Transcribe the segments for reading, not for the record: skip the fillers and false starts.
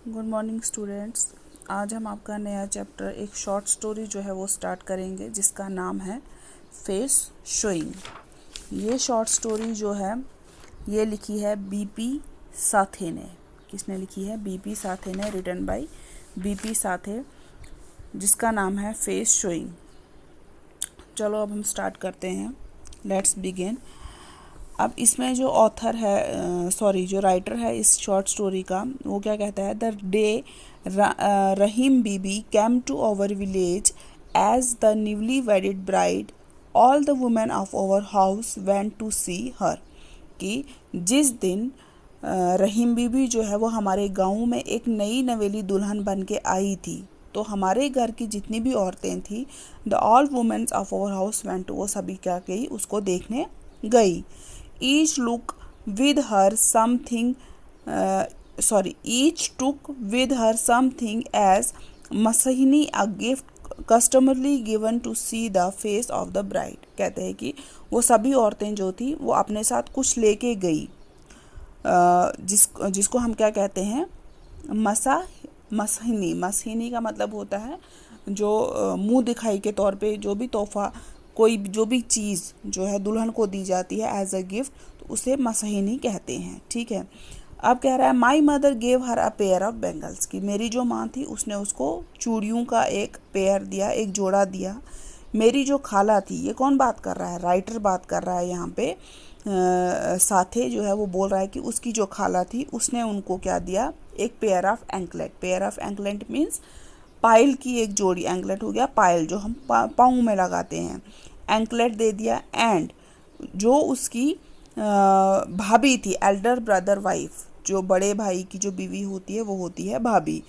Good morning students. आज हम आपका नया चैप्टर एक शॉर्ट स्टोरी जो है वो स्टार्ट करेंगे जिसका नाम है फेस शोइंग। ये शॉर्ट स्टोरी जो है ये लिखी है बीपी साथे ने। किसने लिखी है? बीपी साथे ने, रिटन बाय बीपी साथे, जिसका नाम है फेस शोइंग। चलो अब हम स्टार्ट करते हैं। Let's begin. अब इसमें जो ऑथर है जो राइटर है इस शॉर्ट स्टोरी का, वो क्या कहता है? The day Rahim Bibi came to our village as the newly wedded bride, all the women of our house went to see her. कि जिस दिन रहीम बीबी जो है वो हमारे गांव में एक नई नवेली दुल्हन बन के आई थी, तो हमारे घर की जितनी भी औरतें थी, the all womens of our house went to, वो सभी क्या गई? उसको देखने गई। each look with her something each took with her something as masahini, a gift customarily given to see the face of the bride। कहते हैं कि वो सभी औरतें जो थी वो अपने साथ कुछ लेके गई, जिसको हम क्या कहते हैं? मसहिनी का मतलब होता है जो मुंह दिखाई के तौर पे जो भी तोहफा, कोई जो भी चीज़ जो है दुल्हन को दी जाती है एज अ गिफ्ट, तो उसे मसहिनी कहते हैं। ठीक है। अब कह रहा है my mother gave her a pair of bangles, की मेरी जो माँ थी उसने उसको चूड़ियों का एक पेयर दिया, एक जोड़ा दिया। मेरी जो खाला थी, ये कौन बात कर रहा है? राइटर बात कर रहा है यहाँ पे। साथे जो है वो बोल रहा है कि उसकी जो खाला थी उसने उनको क्या दिया? एक pair of anklet. Pair of anklet means पायल की एक जोड़ी। एंकलेट हो गया पायल जो हम पाँव में लगाते हैं, एंकलेट दे दिया। एंड जो उसकी भाभी थी, एल्डर ब्रदर वाइफ, जो बड़े भाई की जो बीवी होती है वो होती है भाभी।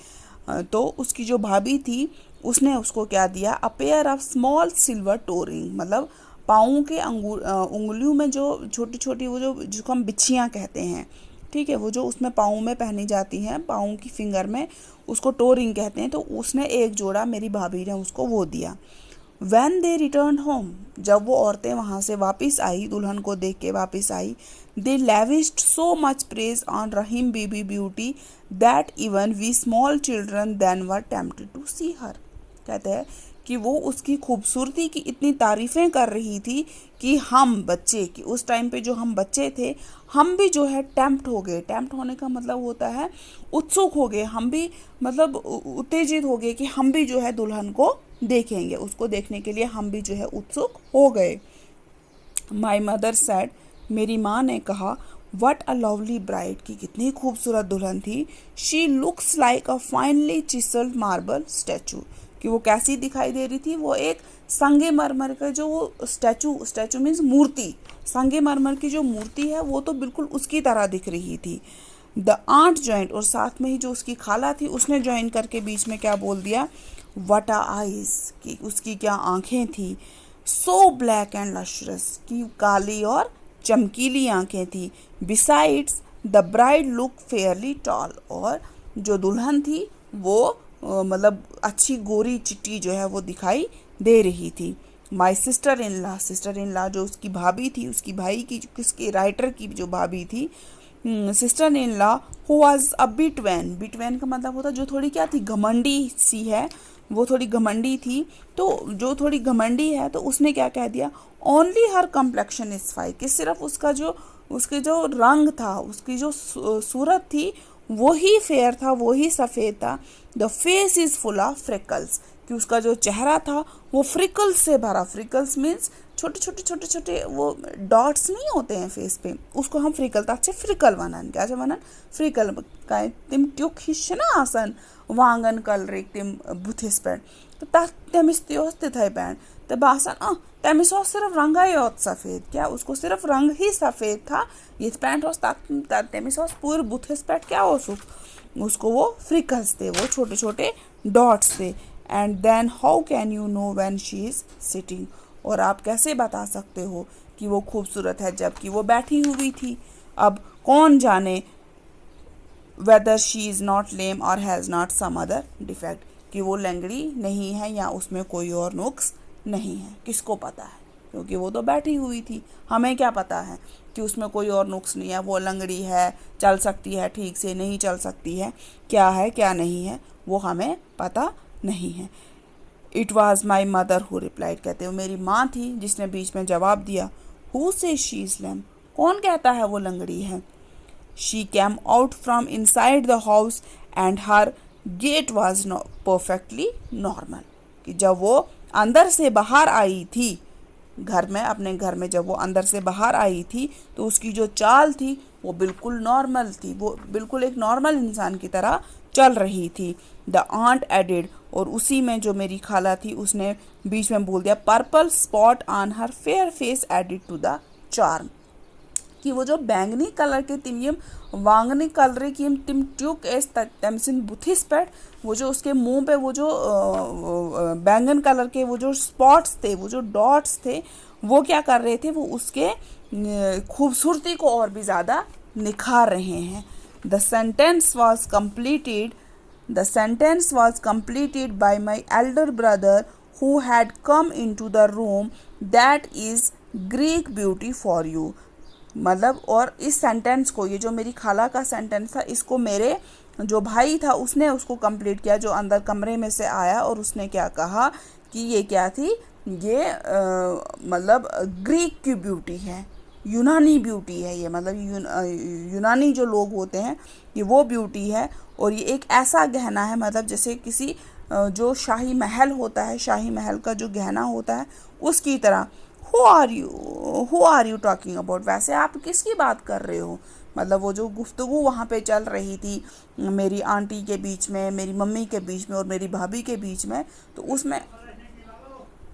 तो उसकी जो भाभी थी उसने उसको क्या दिया? अ pair of small silver touring, मतलब पाँव के उंगलियों में जो छोटी छोटी वो जो जिसको हम बिछियाँ कहते हैं, ठीक है, वो जो उसमें पाँव में पहनी जाती हैं, पाँव की फिंगर में, उसको टोरिंग कहते हैं। तो उसने एक जोड़ा, मेरी भाभी ने उसको वो दिया। When they returned home, जब वो औरतें वहाँ से वापस आई, दुल्हन को देख के वापस आई, they lavished so much praise on Rahim baby beauty that even we small children then were tempted to see her। कहते हैं कि वो उसकी खूबसूरती की इतनी तारीफ़ें कर रही थी कि हम बच्चे, कि उस टाइम पे जो हम बच्चे थे, हम भी जो है टेम्प्ट हो गए। टेम्प्ट होने का मतलब होता है उत्सुक हो गए, हम भी मतलब उत्तेजित हो गए कि हम भी जो है दुल्हन को देखेंगे, उसको देखने के लिए हम भी जो है उत्सुक हो गए। माई मदर सैड, मेरी माँ ने कहा, वट अ लवली ब्राइड, की कितनी खूबसूरत दुल्हन थी। She looks like a finely chiselled marble statue, कि वो कैसी दिखाई दे रही थी? वो एक संगे मरमर का जो वो स्टैचू मीन्स मूर्ति, संगे मरमर की जो मूर्ति है वो तो बिल्कुल उसकी तरह दिख रही थी। द आंट जॉइंट, और साथ में ही जो उसकी खाला थी उसने ज्वाइन करके बीच में क्या बोल दिया? वट आ आइज, कि उसकी क्या आंखें थी। सो ब्लैक एंड लश्रस, की काली और चमकीली आंखें थी। Besides the bride look fairly tall, और जो दुल्हन थी वो मतलब अच्छी गोरी चिट्टी जो है वो दिखाई दे रही थी। माई सिस्टर इन लॉ जो उसकी भाभी थी, उसकी भाई की, किसकी? राइटर की जो भाभी थी, sister in law, who was a between. Between का मतलब होता है जो थोड़ी क्या थी? घमंडी सी है, वो थोड़ी घमंडी थी। तो जो थोड़ी घमंडी है तो उसने क्या कह दिया? Only her complexion is fine, कि सिर्फ उसके जो रंग था, उसकी जो सूरत थी वही फेयर था, वही सफ़ेद था। The face is full of freckles, कि उसका जो चेहरा था वो फ्रिकल्स से भरा। फ्रिकल्स मीन्स छोटे छोटे वो डॉट्स नहीं होते हैं फेस पे, उसको हम फ्रिकल, ताचे फ्रिकल वनन, क्या वनन? फ्रिकल काय तिम ट्युक हिस्से ना आसन वांगन कलरिक तिम बुथिस पे, तो तमिस त्योस तिथाई पैन, तो बासन तमिस हो सिर्फ रंगा ही होत सफ़ेद, क्या उसको सिर्फ रंग ही सफ़ेद था। ये पैंट होस तमिस होस पूरे बुथिस पैट क्या हो उसको वो फ्रिकल्स थे, वो छोटे छोटे डॉट्स थे। And then how can you know when she is sitting, और आप कैसे बता सकते हो कि वो खूबसूरत है जबकि वो बैठी हुई थी? अब कौन जाने whether she is not lame और has not some other defect, कि वो लंगड़ी नहीं है या उसमें कोई और नुक्स नहीं है, किसको पता है? क्योंकि वो तो बैठी हुई थी। हमें क्या पता है कि उसमें कोई और नुक्स नहीं है, वो लंगड़ी है, चल सकती है ठीक से, नहीं चल सकती है क्या नहीं है, वो हमें पता नहीं है। It was my mother who replied, कहते हो मेरी माँ थी जिसने बीच में जवाब दिया। हु से शी इज लैम, कौन कहता है वो लंगड़ी है। She came out from inside the house and her gait was perfectly normal, कि जब वो अंदर से बाहर आई थी घर में, अपने घर में जब वो अंदर से बाहर आई थी तो उसकी जो चाल थी वो बिल्कुल नॉर्मल थी, वो बिल्कुल एक नॉर्मल इंसान की तरह चल रही थी। द आंट एडिड, और उसी में जो मेरी खाला थी उसने बीच में बोल दिया, purple spot on her fair face added to the charm, कि वो जो बैंगनी कलर के तिमियम वांगनी कलर की तिम ट्यूक एस तमसिन बुथिस पेट, वो जो उसके मुंह पे वो जो बैंगन कलर के वो जो स्पॉट्स थे, वो जो डॉट्स थे, वो क्या कर रहे थे, वो उसके खूबसूरती को और भी ज़्यादा निखार रहे हैं। The sentence was completed by my elder brother who had come into the room, that is Greek beauty for you। मतलब और इस सेंटेंस को, ये जो मेरी खाला का सेंटेंस था, इसको मेरे जो भाई था उसने उसको कंप्लीट किया, जो अंदर कमरे में से आया, और उसने क्या कहा कि ये क्या थी, ये मतलब ग्रीक की ब्यूटी है, यूनानी ब्यूटी है ये, मतलब यूनानी जो लोग होते हैं ये वो ब्यूटी है। और ये एक ऐसा गहना है, मतलब जैसे किसी जो शाही महल होता है, शाही महल का जो गहना होता है उसकी तरह। Who are you talking about, वैसे आप किसकी बात कर रहे हो। मतलब वो जो गुफ्तगू वहाँ पे चल रही थी मेरी आंटी के बीच में, मेरी मम्मी के बीच में और मेरी भाभी के बीच में, तो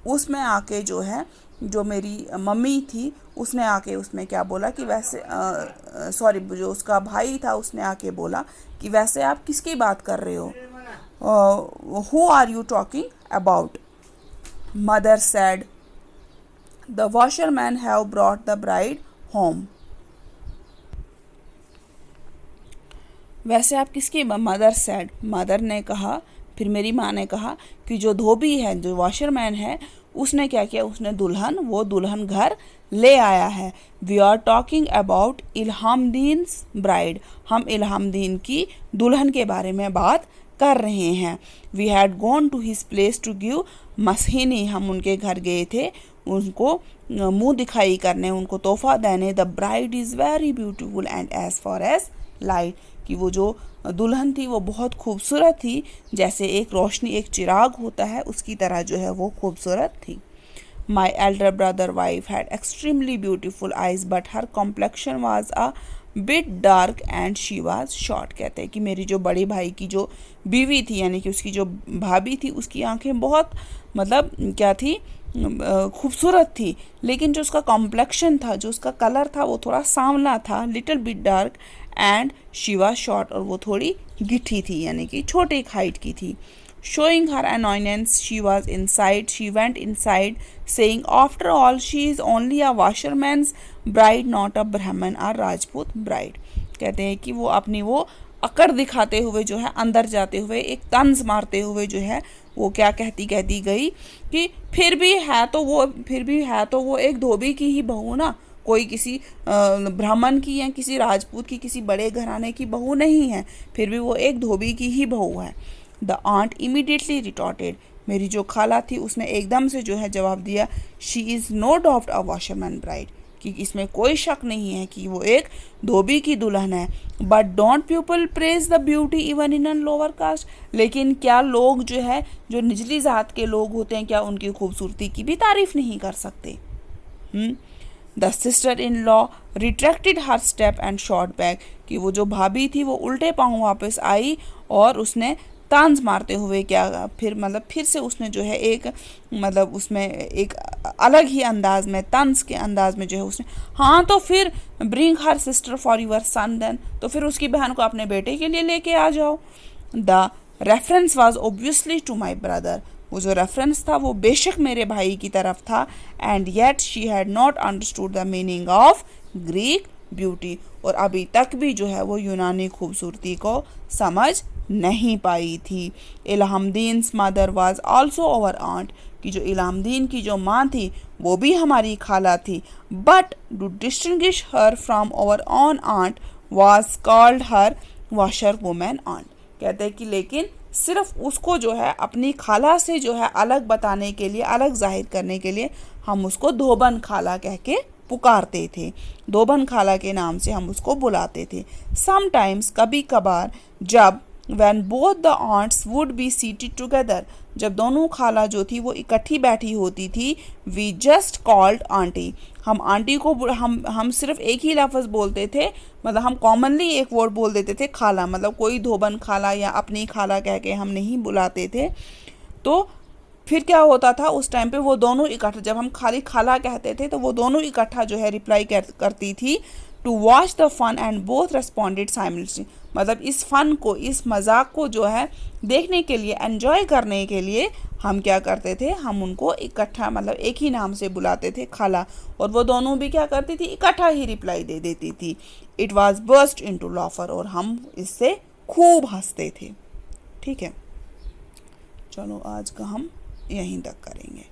उसमें आके जो है, जो मेरी मम्मी थी उसने आके उसमें क्या बोला कि वैसे सॉरी, जो उसका भाई था उसने आके बोला कि वैसे आप किसकी बात कर रहे हो, who are you talking about. Mother said, the washerman have brought the bride home. वैसे आप किसकी, मदर सेड, मदर ने कहा, फिर मेरी माँ ने कहा कि जो धोबी है, जो वॉशरमैन है, उसने क्या किया, उसने वो दुल्हन घर ले आया है। We are talking about Ilhamuddin's bride, हम इल्हामुद्दीन की दुल्हन के बारे में बात कर रहे हैं। We had gone to his place to give मसहिनी, हम उनके घर गए थे उनको मुंह दिखाई करने, उनको तोहफा देने। The bride is very beautiful and as far as light, कि वो जो दुल्हन थी वो बहुत खूबसूरत थी, जैसे एक रोशनी, एक चिराग होता है उसकी तरह जो है वो खूबसूरत थी। My elder brother wife had extremely beautiful eyes but her complexion was a bit dark and she was short, कहते हैं कि मेरी जो बड़े भाई की जो बीवी थी, यानी कि उसकी जो भाभी थी, उसकी आंखें बहुत मतलब क्या थी, खूबसूरत थी, लेकिन जो उसका कॉम्प्लेक्शन था, जो उसका कलर था, वो थोड़ा सांवला था, little bit dark, and she was short, और वो थोड़ी गिट्ठी थी, यानी कि छोटे हाइट की थी। Showing her annoyance, she went inside, saying, after all, she is only a washerman's bride, not a Brahman or Rajput bride। कहते हैं कि वो अपनी वो अकड़ दिखाते हुए जो है, अंदर जाते हुए एक तंज मारते हुए जो है, वो क्या कहती गई कि फिर भी है तो वो एक धोबी की ही बहू ना, कोई किसी ब्राह्मण की या किसी राजपूत की, किसी बड़े घराने की बहू नहीं है, फिर भी वो एक धोबी की ही बहू है। द आंट इमीडिएटली रिटॉर्टेड, मेरी जो खाला थी उसने एकदम से जो है जवाब दिया, she is no doubt a washerman bride, कि इसमें कोई शक नहीं है कि वो एक धोबी की दुल्हन है। But don't people praise the beauty even in an lower caste, लेकिन क्या लोग जो है, जो निचली जात के लोग होते हैं, क्या उनकी खूबसूरती की भी तारीफ नहीं कर सकते। The sister in law retracted her step and short back, कि वो जो भाभी थी वो उल्टे पाँव वापस आई और उसने तांज मारते हुए फिर से उसने जो है एक मतलब उसमें एक अलग ही अंदाज में, तंज के अंदाज में जो है उसने, हाँ तो फिर bring her sister for your son then, तो फिर उसकी बहन को अपने बेटे के लिए लेके आ जाओ। The reference was obviously to my brother, वो जो रेफरेंस था वो बेशक मेरे भाई की तरफ था। And yet she had not understood the meaning of Greek beauty, और अभी तक भी जो है वो यूनानी खूबसूरती को समझ नहीं पाई थी। Ilhamuddin's mother was also our aunt, कि जो इलामुद्दीन की जो माँ थी वो भी हमारी खाला थी, but to distinguish her from our own aunt was called her washer women aunt. कहते हैं कि लेकिन सिर्फ उसको जो है अपनी खाला से जो है अलग बताने के लिए, अलग जाहिर करने के लिए हम उसको धोबन खाला कह के पुकारते थे, धोबन खाला के नाम से हम उसको बुलाते थे। समटाइम्स कभी कभार जब when both the aunts would be seated together, जब दोनों खाला जो थी वो इकट्ठी बैठी होती थी, we just called आंटी, हम आंटी को हम सिर्फ एक ही लफ्ज़ बोलते थे, मतलब हम कॉमनली एक वर्ड बोल देते थे खाला, मतलब कोई धोबन खाला या अपनी खाला कह के हम नहीं बुलाते थे। तो फिर क्या होता था उस टाइम पे, वो दोनों इकट्ठा, जब हम खाली खाला कहते थे तो वो दोनों इकट्ठा जो है रिप्लाई करती थी to watch the fun and both responded simultaneously, मतलब इस फन को, इस मजाक को जो है देखने के लिए, एंजॉय करने के लिए हम क्या करते थे, हम उनको इकट्ठा मतलब एक ही नाम से बुलाते थे खाला, और वो दोनों भी क्या करती थी, इकट्ठा ही रिप्लाई दे देती थी। It was burst into laughter, और हम इससे खूब हंसते थे। ठीक है, चलो आज का हम यहीं तक करेंगे।